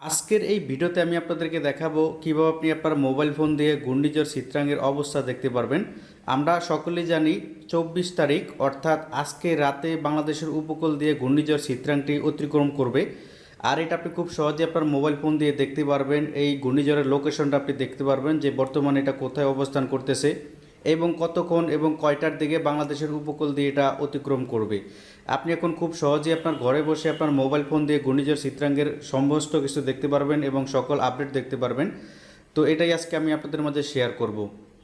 আজকের এই ভিডিওতে আমি আপনাদেরকে দেখাবো কিভাবে আপনি আপনার মোবাইল ফোন দিয়ে ঘূর্ণিঝড় চিত্রাঙ্গের অবস্থা দেখতে পারবেন। আমরা সকলেই জানি 24 তারিখ অর্থাৎ আজকে রাতে বাংলাদেশের উপকূল দিয়ে ঘূর্ণিঝড় চিত্রাংটি অতিক্রম করবে। আর এটা আপনি খুব সহজে আপনার মোবাইল ফোন দিয়ে দেখতে পারবেন। এই ঘূর্ণিঝড়ের লোকেশনটা আপনি দেখতে পারবেন যে বর্তমানে এটা কোথায় অবস্থান করতেছে এবং কতক্ষণ এবং কয়টার দিকে বাংলাদেশের উপকূল দিয়ে এটা অতিক্রম করবে। আপনি এখন খুব সহজেই আপনার ঘরে বসে আপনার মোবাইল ফোন দিয়ে ঘূর্ণিঝড় চিত্রাঙ্গের সমস্ত কিছু দেখতে পারবেন এবং সকল আপডেট দেখতে পারবেন। তো এটাই আজকে আমি আপনাদের মাঝে শেয়ার করব।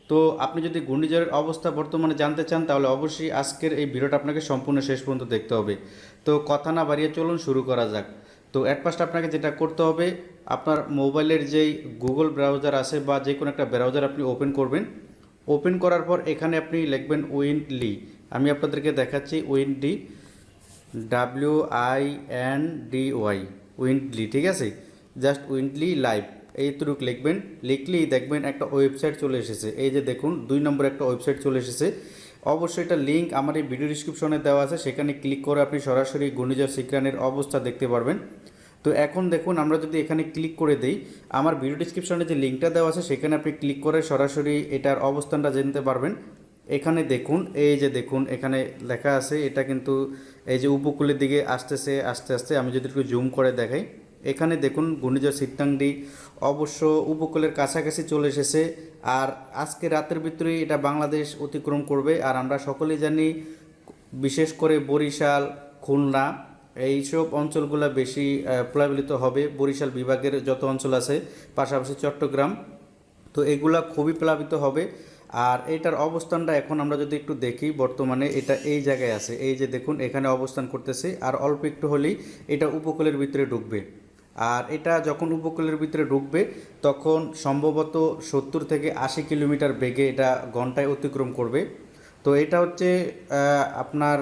তো আপনি যদি ঘূর্ণিঝড়ের অবস্থা বর্তমানে জানতে চান তাহলে অবশ্যই আজকের এই ভিডিওটা আপনাকে সম্পূর্ণ শেষ পর্যন্ত দেখতে হবে। তো কথা না বাড়িয়ে চলুন শুরু করা যাক। তো অ্যাট ফার্স্ট আপনাকে যেটা করতে হবে, আপনার মোবাইলের যেই গুগল ব্রাউজার আছে বা যে কোনো একটা ব্রাউজার আপনি ওপেন করবেন। ওপেন করার পর এখানে আপনি লিখবেন উইন্ডলি। আমি আপনাদেরকে দেখাচ্ছি উইন্ডলি, WINDY, উইন্ডলি, ঠিক আছে। জাস্ট উইন্ডলি লাইভ এইটুক লিখবেন। লিখলেই দেখবেন একটা ওয়েবসাইট চলে এসেছে। এই যে দেখুন 2 নম্বর একটা ওয়েবসাইট চলে এসেছে। অবশ্যই এটা লিঙ্ক আমার এই ভিডিও ডিসক্রিপশনে দেওয়া আছে, সেখানে ক্লিক করে আপনি সরাসরি ঘূর্ণিঝড় চিত্রাঙ্গের অবস্থা দেখতে পারবেন। তো এখন দেখুন আমরা যদি এখানে ক্লিক করে দেই, আমার ভিডিও ডিসক্রিপশনে যে লিঙ্কটা দেওয়া আছে সেখানে আপনি ক্লিক করে সরাসরি এটার অবস্থানটা জানতে পারবেন। এখানে দেখুন, এই যে দেখুন এখানে লেখা আছে, এটা কিন্তু এই যে উপকূলের দিকে আসতেছে আস্তে আস্তে। আমি যদি একটু জুম করে দেখাই, এখানে দেখুন ঘূর্ণিঝড় চিত্রাংটি অবশ্য উপকূলের কাছাকাছি চলে এসেছে। আর আজকে রাতের ভিতরেই এটা বাংলাদেশ অতিক্রম করবে। আর আমরা সকলেই জানি বিশেষ করে বরিশাল, খুলনা এইসব অঞ্চলগুলো বেশি প্লাবিত হবে। বরিশাল বিভাগের যত অঞ্চল আছে, পাশাপাশি চট্টগ্রাম, তো এগুলা খুবই প্লাবিত হবে। আর এটার অবস্থানটা এখন আমরা যদি একটু দেখি, বর্তমানে এটা এই জায়গায় আছে। এই যে দেখুন এখানে অবস্থান করতেছে। আর অল্প একটু হলেই এটা উপকূলের ভিতরে ঢুকবে। আর এটা যখন উপকূলের ভিতরে ঢুকবে তখন সম্ভবত 70 থেকে 80 কিলোমিটার বেগে এটা ঘন্টায় অতিক্রম করবে। তো এটা হচ্ছে আপনার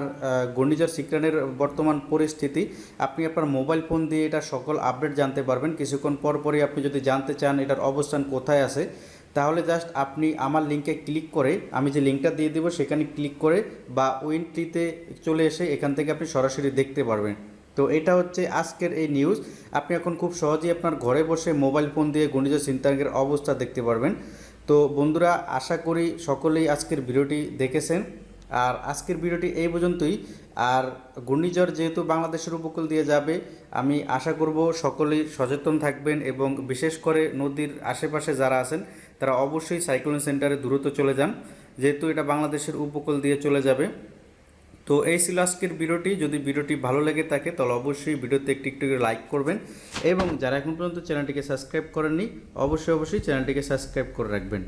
ঘূর্ণিঝড় চিত্রানের বর্তমান পরিস্থিতি। আপনি আপনার মোবাইল ফোন দিয়ে এটা সকল আপডেট জানতে পারবেন। কিছুক্ষণ পরপরই আপনি যদি জানতে চান এটার অবস্থান কোথায় আছে, তাহলে জাস্ট আপনি আমার লিঙ্কে ক্লিক করে, আমি যে লিঙ্কটা দিয়ে দেবো সেখানে ক্লিক করে বা উইন্ডলিতে চলে এসে এখান থেকে আপনি সরাসরি দেখতে পারবেন। তো এটা হচ্ছে আজকের এই নিউজ। আপনি এখন খুব সহজেই আপনার ঘরে বসে মোবাইল ফোন দিয়ে ঘূর্ণিঝড় চিত্রাঙ্গের অবস্থা দেখতে পারবেন। তো বন্ধুরা, আশা করি সকলেই আজকের ভিডিওটি দেখেছেন। আর আজকের ভিডিওটি এই পর্যন্তই। আর ঘূর্ণিঝড় যেহেতু বাংলাদেশের উপকূল দিয়ে যাবে, আমি আশা করব সকলেই সচেতন থাকবেন এবং বিশেষ করে নদীর আশেপাশে যারা আছেন তারা অবশ্যই সাইক্লোন সেন্টারে দ্রুত চলে যান, যেহেতু এটা বাংলাদেশের উপকূল দিয়ে চলে যাবে। তো এই ছিল আজকের ভিডিওটি। যদি ভিডিওটি ভালো লেগে থাকে তাহলে অবশ্যই ভিডিওতে একটু একটু করে লাইক করবেন এবং যারা এখন পর্যন্ত চ্যানেলটিকে সাবস্ক্রাইব করেননি অবশ্যই চ্যানেলটিকে সাবস্ক্রাইব করে রাখবেন।